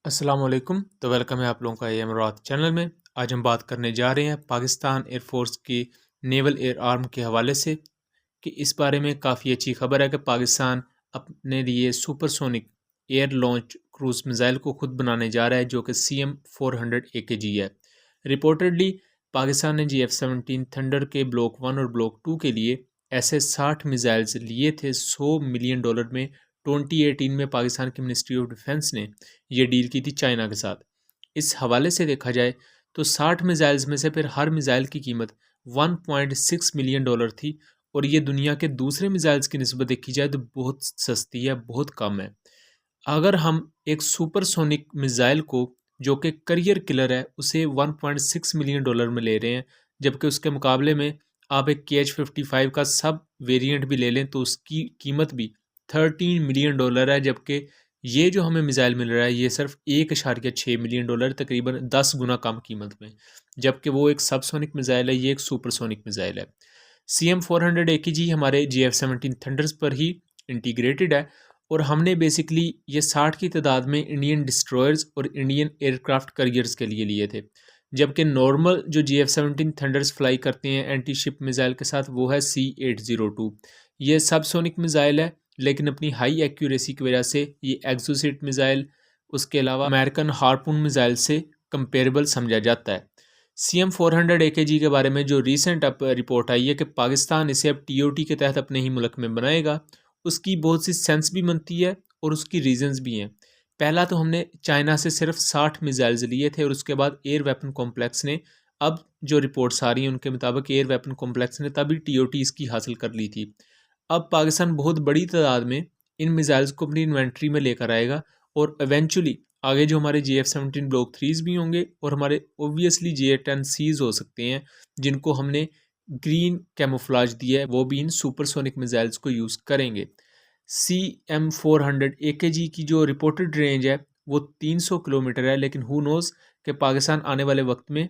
अस्सलाम वालेकुम। तो वेलकम है आप लोगों का एम रात चैनल में। आज हम बात करने जा रहे हैं पाकिस्तान एयरफोर्स की नेवल एयर आर्म के हवाले से कि इस बारे में काफ़ी अच्छी खबर है कि पाकिस्तान अपने लिए supersonic air launch cruise missile को खुद बनाने जा रहा है जो कि CM-400 AKG है। रिपोर्टेडली पाकिस्तान ने GF-17 थंडर के ब्लॉक 1 और ब्लॉक 2 के लिए ऐसे 60 मिसाइल्स लिए थे $100 मिलियन में। 2018 में पाकिस्तान की मिनिस्ट्री ऑफ डिफेंस ने ये डील की थी चाइना के साथ। इस हवाले से देखा जाए तो 60 मिसाइल्स में से फिर हर मिसाइल की कीमत $1.6 मिलियन थी और ये दुनिया के दूसरे मिसाइल्स की निस्बत देखी जाए तो बहुत सस्ती है, बहुत कम है। अगर हम एक सुपरसोनिक मिसाइल को जो कि करियर किलर है उसे $1.6 मिलियन में ले रहे हैं, जबकि उसके मुकाबले में आप एक KH-55 का सब वेरिएंट भी ले लें तो उसकी कीमत भी $13 मिलियन है, जबकि ये जो हमें मिसाइल मिल रहा है ये सिर्फ $1.6 मिलियन, तकरीबन 10 गुना कम कीमत में, जबकि वो एक सबसोनिक मिसाइल है, ये एक सुपरसोनिक मिसाइल है। CM-400 AKG हमारे GF-17 थंडर्स पर ही इंटीग्रेटेड है और हमने बेसिकली ये 60 की तादाद में इंडियन डिस्ट्रॉयर्स और इंडियन एयरक्राफ्ट करियर्स के लिए लिए थे, जबकि नॉर्मल जो GF-17 थंडर्स फ्लाई करते हैं एंटी शिप मिसाइल के साथ वो है C-802। ये सबसोनिक मिसाइल है लेकिन अपनी हाई एक्यूरेसी की वजह से ये एक्सोसिएट मिसाइल उसके अलावा अमेरिकन हार्पून मिसाइल से कंपेरेबल समझा जाता है। CM-400 AKG के बारे में जो रिसेंट अब रिपोर्ट आई है कि पाकिस्तान इसे अब TOT के तहत अपने ही मुल्क में बनाएगा, उसकी बहुत सी सेंस भी बनती है और उसकी रीजंस भी हैं। पहला तो हमने चाइना से सिर्फ 60 मिसाइल्स लिए थे और उसके बाद एयर वेपन कॉम्प्लेक्स ने, अब जो रिपोर्ट्स आ रही हैं उनके मुताबिक एयर वेपन कॉम्प्लेक्स ने तभी TOT इसकी हासिल कर ली थी। अब पाकिस्तान बहुत बड़ी तादाद में इन मिसाइल्स को अपनी इन्वेंट्री में लेकर आएगा और इवेंचुअली आगे जो हमारे GF-17 ब्लॉक 3s भी होंगे और हमारे ओबियसली JA-10Cs हो सकते हैं जिनको हमने ग्रीन कैमोफ्लाज दिया है, वो भी इन सुपरसोनिक मिसाइल्स को यूज़ करेंगे। CM-400 AKG की जो रिपोर्टेड रेंज है वो 300 किलोमीटर है, लेकिन हु नोज़ कि पाकिस्तान आने वाले वक्त में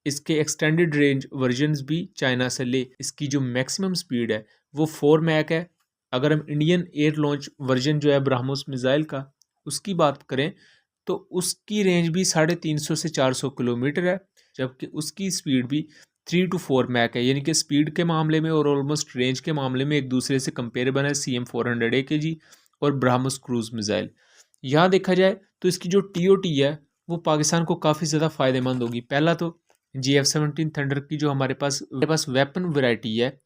इसके एक्सटेंडेड रेंज वर्जन्स भी चाइना से ले। इसकी जो मैक्सिमम स्पीड है वो 4 मैक है। अगर हम इंडियन एयर लॉन्च वर्जन जो है ब्राह्मोस मिसाइल का उसकी बात करें तो उसकी रेंज भी 350 से 400 किलोमीटर है, जबकि उसकी स्पीड भी 3 to 4 मैक है, यानी कि स्पीड के मामले में और ऑलमोस्ट रेंज के मामले में एक दूसरे से कंपेरेबल है CM-400 AKG और ब्राह्मोस क्रूज मिसाइल। यहाँ देखा जाए तो इसकी जो TOT है वो पाकिस्तान को काफ़ी ज़्यादा फ़ायदेमंद होगी। पहला तो GF-17 थंडर की जो हमारे पास वेपन वैरायटी है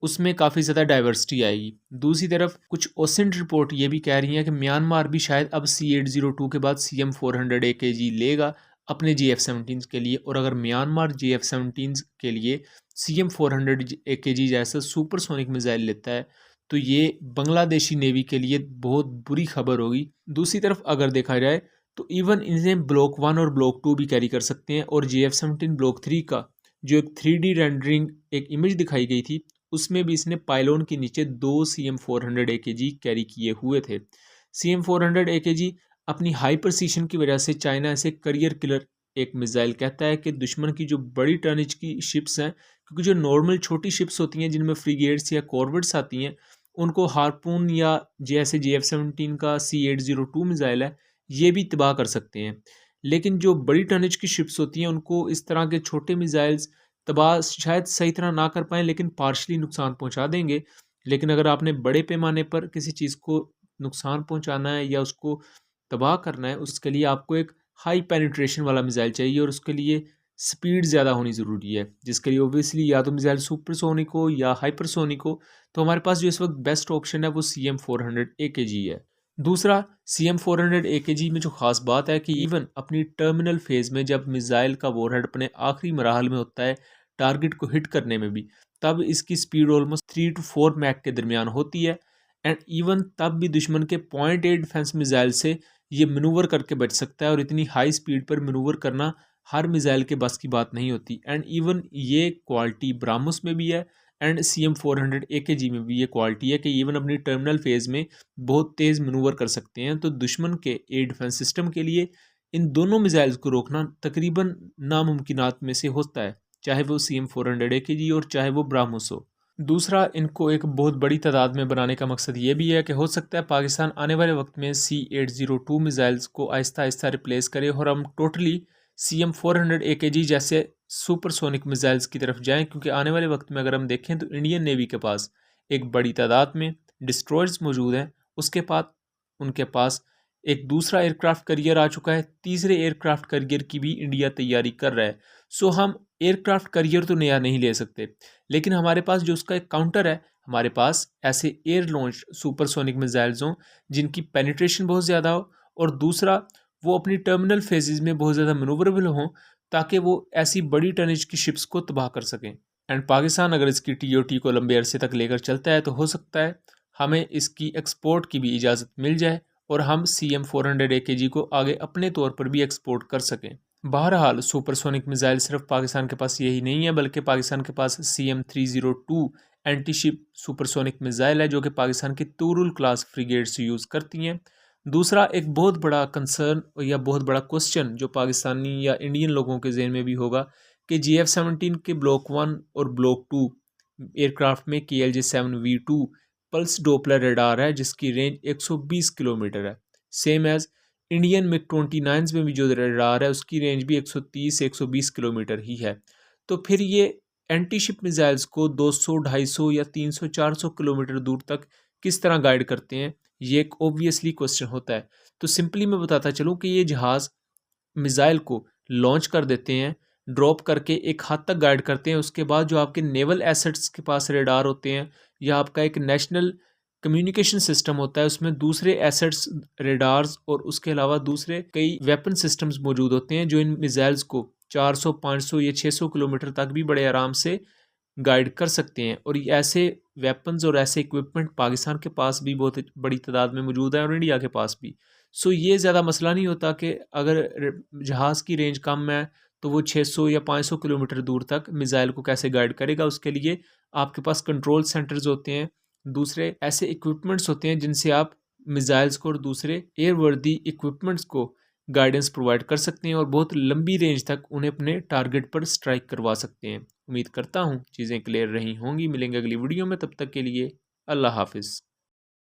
उसमें काफ़ी ज़्यादा डाइवर्सिटी आएगी। दूसरी तरफ कुछ ओसेंट रिपोर्ट ये भी कह रही हैं कि म्यांमार भी शायद अब C-802 के बाद CM-400 AKG लेगा अपने GF-17 के लिए, और अगर म्यांमार GF-17 के लिए CM-400 AKG जैसा सुपरसोनिक मिसाइल लेता है तो ये बांग्लादेशी नेवी के लिए बहुत बुरी खबर होगी। दूसरी तरफ अगर देखा जाए तो इवन इन्हें ब्लॉक 1 और ब्लॉक 2 भी कैरी कर सकते हैं, और GF-17 ब्लॉक 3 का जो एक 3D रेंडरिंग एक इमेज दिखाई गई थी उसमें भी इसने पाइलोन के नीचे 2 CM-400 AKG कैरी किए हुए थे। CM-400 AKG अपनी हाई प्रिसीशन की वजह से चाइना इसे करियर किलर एक मिसाइल कहता है कि दुश्मन की जो बड़ी टर्निज की शिप्स हैं, क्योंकि जो नॉर्मल छोटी शिप्स होती हैं जिनमें फ्रिगेट्स या कॉर्वेट्स आती हैं उनको हार्पून या जैसे GF-17 का C-802 मिसाइल है ये भी तबाह कर सकते हैं, लेकिन जो बड़ी टर्निज की शिप्स होती हैं उनको इस तरह के छोटे मिसाइल्स तबाह शायद सही तरह ना कर पाएँ लेकिन पार्शली नुकसान पहुंचा देंगे। लेकिन अगर आपने बड़े पैमाने पर किसी चीज़ को नुकसान पहुंचाना है या उसको तबाह करना है, उसके लिए आपको एक हाई पेनिट्रेशन वाला मिसाइल चाहिए और उसके लिए स्पीड ज़्यादा होनी ज़रूरी है, जिसके लिए ओबियसली या तो मिसाइल सुपरसोनिक हो या हाइपरसोनिक हो। तो हमारे पास जो इस वक्त बेस्ट ऑप्शन है वो CM-400 AKG है। दूसरा, CM-400 AKG में जो ख़ास बात है कि इवन अपनी टर्मिनल फेज़ में जब मिसाइल का वॉरहेड अपने आखिरी मराहल में होता है टारगेट को हिट करने में भी, तब इसकी स्पीड ऑलमोस्ट 3 to 4 मैक के दरमियान होती है, एंड इवन तब भी दुश्मन के पॉइंट एट डिफेंस मिसाइल से ये मनूवर करके बच सकता है, और इतनी हाई स्पीड पर मनूवर करना हर मिसाइल के बस की बात नहीं होती। एंड इवन ये क्वालिटी ब्राह्मोस में भी है एंड CM-400 AKG में भी ये क्वालिटी है कि इवन अपनी टर्मिनल फेज़ में बहुत तेज़ मनूवर कर सकते हैं। तो दुश्मन के एयर डिफेंस सिस्टम के लिए इन दोनों मिसाइल्स को रोकना तकरीबन नामुमकिनात में से होता है, चाहे वो CM-400 AKG और चाहे वो ब्राह्मोस हो। दूसरा, इनको एक बहुत बड़ी तादाद में बनाने का मकसद ये भी है कि हो सकता है पाकिस्तान आने वाले वक्त में C-802 मिसाइल्स को आहिस्ता आहिस्ता रिप्लेस करे और हम टोटली CM-400 AKG जैसे सुपरसोनिक मिसाइल्स की तरफ जाएं, क्योंकि आने वाले वक्त में अगर हम देखें तो इंडियन नेवी के पास एक बड़ी तादाद में डिस्ट्रॉयर्स मौजूद हैं। उसके बाद उनके पास एक दूसरा एयरक्राफ्ट करियर आ चुका है, तीसरे एयरक्राफ्ट करियर की भी इंडिया तैयारी कर रहा है। सो हम एयरक्राफ्ट करियर तो नया नहीं ले सकते, लेकिन हमारे पास जो उसका एक काउंटर है, हमारे पास ऐसे एयर लॉन्च सुपरसोनिक मिसाइल्स हों जिनकी पेनिट्रेशन बहुत ज़्यादा हो, और दूसरा वो अपनी टर्मिनल फेजेस में बहुत ज़्यादा मनूवरेबल हों, ताकि वो ऐसी बड़ी टनेज की शिप्स को तबाह कर सकें। एंड पाकिस्तान अगर इसकी TOT को लंबे अरसे तक लेकर चलता है तो हो सकता है हमें इसकी एक्सपोर्ट की भी इजाज़त मिल जाए और हम CM-400 AKG को आगे अपने तौर पर भी एक्सपोर्ट कर सकें। बहरहाल सुपरसोनिक मिसाइल सिर्फ पाकिस्तान के पास यही नहीं है, बल्कि पाकिस्तान के पास CM-302 anti ship supersonic missile है, जो कि पाकिस्तान की तूरुल क्लास फ्रिगेट्स यूज़ करती हैं। दूसरा, एक बहुत बड़ा कंसर्न या बहुत बड़ा क्वेश्चन जो पाकिस्तानी या इंडियन लोगों के जहन में भी होगा कि GF-17 के ब्लॉक 1 और ब्लॉक 2 एयरक्राफ्ट में KLJ-7V2 पल्स डोपलर रडार है, जिसकी रेंज 120 किलोमीटर है। सेम एज इंडियन MiG-29 में भी जो रडार है उसकी रेंज भी 130 से 120 किलोमीटर ही है। तो फिर ये एंटी शिप मिसाइल्स को 200, 250 या 300, 400 किलोमीटर दूर तक किस तरह गाइड करते हैं, ये एक ऑब्वियसली क्वेश्चन होता है। तो सिंपली मैं बताता चलूँ कि ये जहाज़ मिसाइल को लॉन्च कर देते हैं, ड्रॉप करके एक हद तक गाइड करते हैं। उसके बाद जो आपके नेवल एसेट्स के पास रेडार होते हैं या आपका एक नेशनल कम्युनिकेशन सिस्टम होता है, उसमें दूसरे एसेट्स, रेडार्स और उसके अलावा दूसरे कई वेपन सिस्टम्स मौजूद होते हैं जो इन मिसाइल्स को 400, 500 या 600 किलोमीटर तक भी बड़े आराम से गाइड कर सकते हैं। और ये ऐसे वेपन्स और ऐसे इक्विपमेंट पाकिस्तान के पास भी बहुत बड़ी तादाद में मौजूद है और इंडिया के पास भी। सो ये ज़्यादा मसला नहीं होता कि अगर जहाज़ की रेंज कम है तो वो 600 या 500 किलोमीटर दूर तक मिसाइल को कैसे गाइड करेगा। उसके लिए आपके पास कंट्रोल सेंटर्स होते हैं, दूसरे ऐसे इक्विपमेंट्स होते हैं जिनसे आप मिसाइल्स को और दूसरे एयरवर्दी इक्विपमेंट्स को गाइडेंस प्रोवाइड कर सकते हैं और बहुत लंबी रेंज तक उन्हें अपने टारगेट पर स्ट्राइक करवा सकते हैं। उम्मीद करता हूँ चीज़ें क्लियर रही होंगी। मिलेंगे अगली वीडियो में, तब तक के लिए अल्लाह हाफिज़।